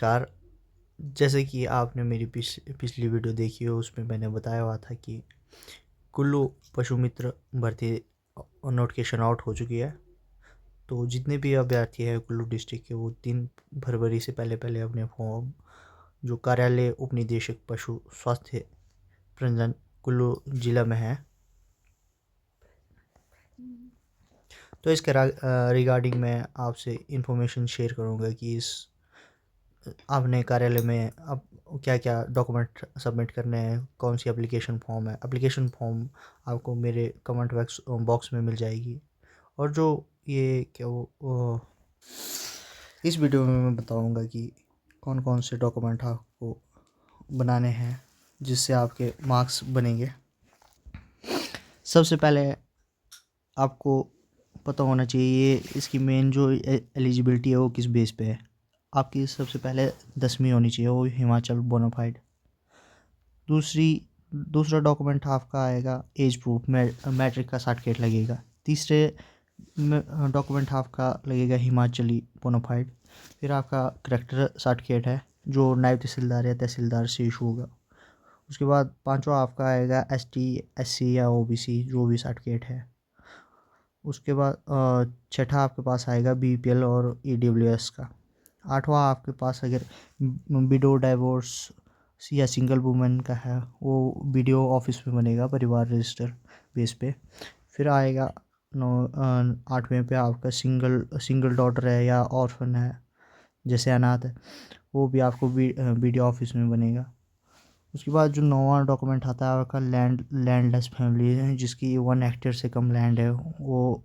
नमस्कार। जैसे कि आपने मेरी पिछली वीडियो देखी हो, उसमें मैंने बताया हुआ था कि कुल्लू पशु मित्र भर्ती नोटिफिकेशन आउट हो चुकी है। तो जितने भी अभ्यर्थी हैं कुल्लू डिस्ट्रिक्ट के, वो 3 फरवरी से पहले पहले अपने फॉर्म जो कार्यालय उप निदेशक पशु स्वास्थ्य प्रबंधन कुल्लू जिला में है, तो इसके रिगार्डिंग मैं आपसे इंफॉर्मेशन शेयर करूँगा कि इस आपने कार्यालय में अब क्या क्या डॉक्यूमेंट सबमिट करने हैं, कौन सी एप्लीकेशन फॉर्म है। एप्लीकेशन फॉर्म आपको मेरे कमेंट बॉक्स में मिल जाएगी। और जो ये क्या इस वीडियो में मैं बताऊंगा कि कौन कौन से डॉक्यूमेंट आपको बनाने हैं जिससे आपके मार्क्स बनेंगे। सबसे पहले आपको पता होना चाहिए इसकी मेन जो एलिजिबिलिटी है वो किस बेस पे है। आपकी सबसे पहले 10वीं होनी चाहिए, वो हिमाचल बोनाफाइड। दूसरा डॉक्यूमेंट आपका आएगा एज प्रूफ, मैट्रिक का सर्टिफिकेट लगेगा। तीसरे डॉक्यूमेंट आपका लगेगा हिमाचली बोनाफाइड। फिर आपका करेक्टर सर्टिफिकेट है जो नायब तहसीलदार या तहसीलदार से इशू होगा। उसके बाद पांचवा आपका आएगा ST SC या OBC जो भी सर्टिफिकेट है। उसके बाद छठा आपके पास आएगा BPL और EWS का। आठवां आपके पास अगर विडो डाइवोर्स या सिंगल वुमेन का है, वो BDO ऑफिस में बनेगा परिवार रजिस्टर बेस पे। फिर आएगा 8वें पे आपका सिंगल डॉटर है या ऑर्फन है, जैसे अनाथ है, वो भी आपको BDO ऑफिस में बनेगा। उसके बाद जो 9वां डॉक्यूमेंट आता है आपका लैंडलेस फैमिली है जिसकी 1 हेक्टेयर से कम लैंड है, वो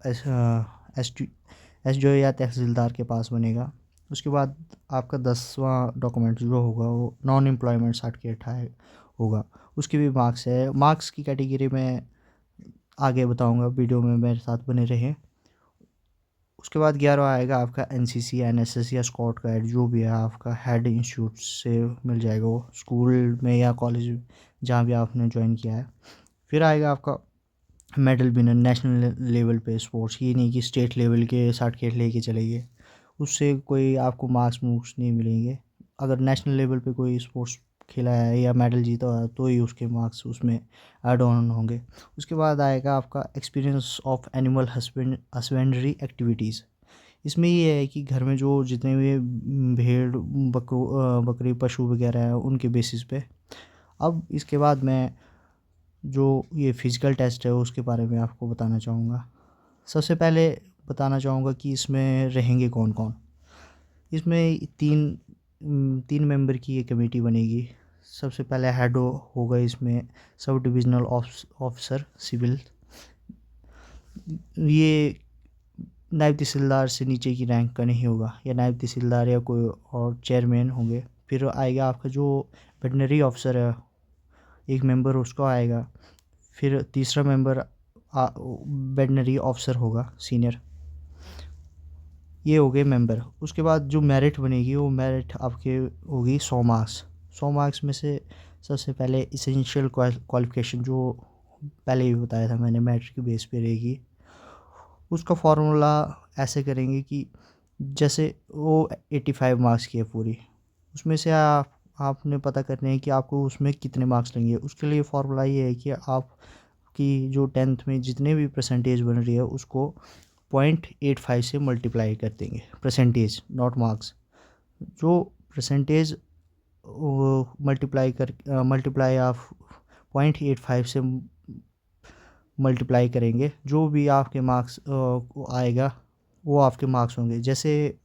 SDO या तहसीलदार के पास बनेगा। उसके बाद आपका 10वां डॉक्यूमेंट जो होगा वो नॉन एम्प्लॉयमेंट सर्टिफिकेट होगा। उसके भी मार्क्स है। मार्क्स की कैटेगरी में आगे बताऊंगा, वीडियो में मेरे साथ बने रहें। उसके बाद 11वां आएगा आपका NCC NSS या स्काउट गाइड, जो भी है आपका हेड इंस्टीट्यूट से मिल जाएगा, वो स्कूल में या कॉलेज में जहाँ भी आपने ज्वाइन किया है। फिर आएगा आपका मेडल विनर नेशनल लेवल पे स्पोर्ट्स, ये नहीं कि स्टेट लेवल के सर्टिफिकेट लेके चलेंगे, उससे कोई आपको मार्क्स नहीं मिलेंगे। अगर नेशनल लेवल पे कोई स्पोर्ट्स खेला है या मेडल जीता है तो ही उसके मार्क्स उसमें ऐड ऑन होंगे। उसके बाद आएगा आपका experience of animal husbandry activities. इसमें ये है कि घर में जो जितने भी भेड़ बकरी पशु वगैरह है उनके बेसिस पे। अब इसके बाद मैं जो ये फिज़िकल टेस्ट है उसके बारे में आपको बताना चाहूँगा। सबसे पहले बताना चाहूँगा कि इसमें रहेंगे कौन कौन। इसमें तीन मेंबर की ये कमेटी बनेगी। सबसे पहले हेड होगा इसमें सब डिविजनल ऑफिसर सिविल, ये नायब तहसीलदार से नीचे की रैंक का नहीं होगा, या नायब तहसीलदार या कोई और चेयरमैन होंगे। फिर आएगा आपका जो वेटनरी ऑफिसर है, एक मेंबर उसको आएगा। फिर तीसरा मेंबर वेटनरी ऑफिसर होगा सीनियर। ये हो गए मेंबर। उसके बाद जो मेरिट बनेगी वो मेरिट आपके होगी 100 मार्क्स में से सबसे पहले इसेंशियल क्वालिफिकेशन जो पहले ही बताया था मैंने, मैट्रिक के बेस पे रहेगी। उसका फार्मूला ऐसे करेंगे कि जैसे वो 85 मार्क्स की है पूरी, उसमें से आपने पता करने हैं कि आपको उसमें कितने मार्क्स लेंगे। उसके लिए फार्मूला ये है कि आपकी जो 10th में जितने भी परसेंटेज बन रही है उसको 0.85 से मल्टीप्लाई कर देंगे। परसेंटेज नॉट मार्क्स, जो परसेंटेज मल्टीप्लाई ऑफ 0.85 से मल्टीप्लाई करेंगे, जो भी आपके मार्क्स आएगा वो आपके मार्क्स होंगे। जैसे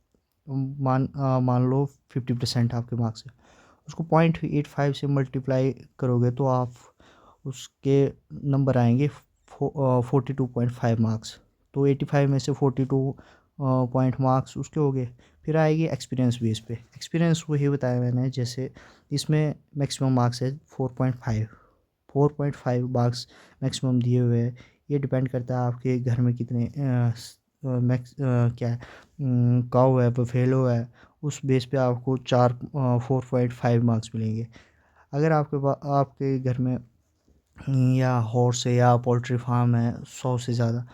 मान लो 50% आपके मार्क्स है, उसको 0.85 से मल्टीप्लाई करोगे तो आप उसके नंबर आएंगे 42.5 मार्क्स। तो 85 में से 42 पॉइंट मार्क्स उसके हो गए। फिर आएगी एक्सपीरियंस बेस पे। एक्सपीरियंस वही बताया मैंने, जैसे इसमें मैक्सिमम मार्क्स है 4.5 मार्क्स मैक्सिमम दिए हुए हैं। ये डिपेंड करता है आपके घर में कितने क्या है, काऊ है, बफेलो है, उस बेस पे आपको 4.5 मार्क्स मिलेंगे। अगर आपके घर में या हॉर्स है या पोल्ट्री फार्म है, 100 से ज़्यादा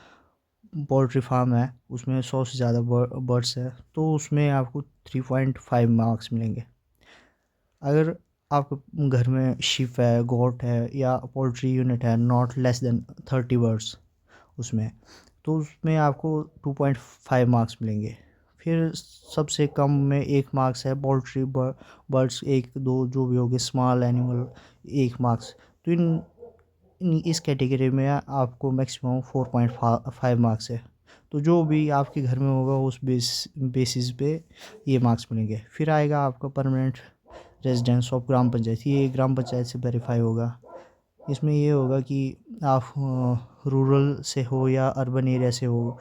पोल्ट्री फार्म है, उसमें 100 से ज़्यादा बर्ड्स है, तो उसमें आपको 3.5 मार्क्स मिलेंगे। अगर आपके घर में शिप है, गोट है या पोल्ट्री यूनिट है नॉट लेस देन 30 बर्ड्स उसमें, तो उसमें आपको 2.5 मार्क्स मिलेंगे। फिर सबसे कम में 1 मार्क्स है पोल्ट्री बर्ड्स, 1 2 जो भी हो गए स्मॉल एनिमल 1 मार्क्स। तो इस कैटेगरी में आपको मैक्सिमम 4.5 मार्क्स है। तो जो भी आपके घर में होगा उस बेसिस पे ये मार्क्स मिलेंगे। फिर आएगा आपका permanent residence of gram panchayat. ये ग्राम पंचायत से वेरीफाई होगा। इसमें ये होगा कि आप रूरल से हो या अर्बन एरिया से हो,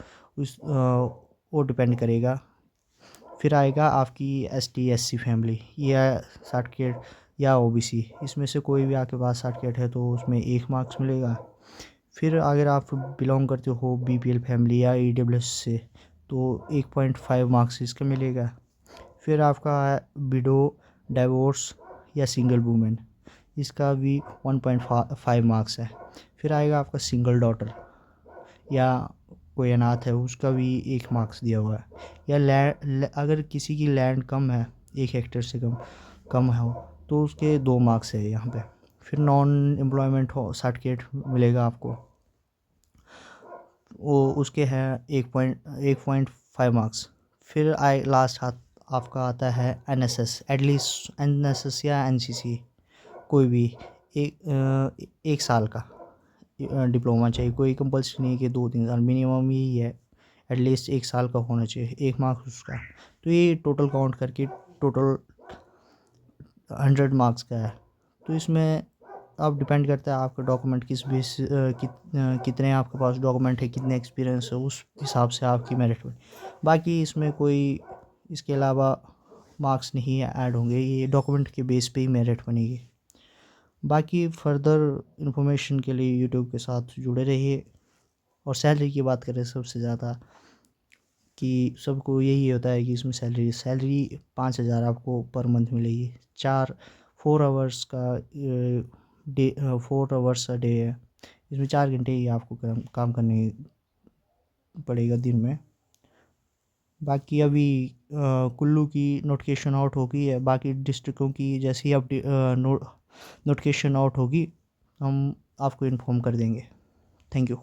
वो डिपेंड करेगा। फिर आएगा आपकी ST SC फैमिली या सर्टिफिकेट या OBC, इसमें से कोई भी आपके पास सर्टिफिकेट है तो उसमें 1 मार्क्स मिलेगा। फिर अगर आप बिलोंग करते हो BPL फैमिली या EWS से तो 1.5 मार्क्स इसका मिलेगा। फिर आपका विडो, डाइवोर्स या सिंगल वूमेन, इसका भी 1.5 मार्क्स है। फिर आएगा आपका सिंगल डॉटर या कोई अनाथ है, उसका भी 1 मार्क्स दिया हुआ है। या अगर किसी की लैंड कम है, 1 हेक्टेयर से कम है तो उसके 2 मार्क्स है यहाँ पे। फिर नॉन एम्प्लॉयमेंट हो सर्टिफिकेट मिलेगा आपको, वो उसके हैं 1.5 मार्क्स। फिर लास्ट आपका आता है NSS, एटलीस्ट NSS या NCC कोई भी 1 साल का डिप्लोमा चाहिए। कोई कंपल्सरी नहीं है कि 2-3 साल, मिनिमम यही है, एटलीस्ट 1 साल का होना चाहिए, 1 मार्क्स उसका। तो ये टोटल काउंट करके टोटल 100 मार्क्स का है। तो इसमें अब डिपेंड करता है आपका डॉक्यूमेंट किस बेस कितने आपके पास डॉक्यूमेंट है, कितने एक्सपीरियंस है, उस हिसाब से आपकी मेरिट बनी। बाकी इसमें कोई इसके अलावा मार्क्स नहीं ऐड होंगे, ये डॉक्यूमेंट के बेस पे ही मेरिट बनेगी। बाकी फर्दर इंफॉर्मेशन के लिए यूट्यूब के साथ जुड़े रहिए। और सैलरी की बात करें सबसे ज़्यादा, कि सबको यही होता है कि इसमें सैलरी 5,000 आपको पर मंथ मिलेगी। 4 आवर्स का डे, 4 आवर्स अ डे है। इसमें 4 घंटे ही आपको काम करने पड़ेगा दिन में। बाकी अभी कुल्लू की नोटिफिकेशन आउट हो गई है, बाकी डिस्ट्रिक्टों की जैसे ही नोटिफिकेशन आउट होगी हम आपको इन्फॉर्म कर देंगे। Thank you.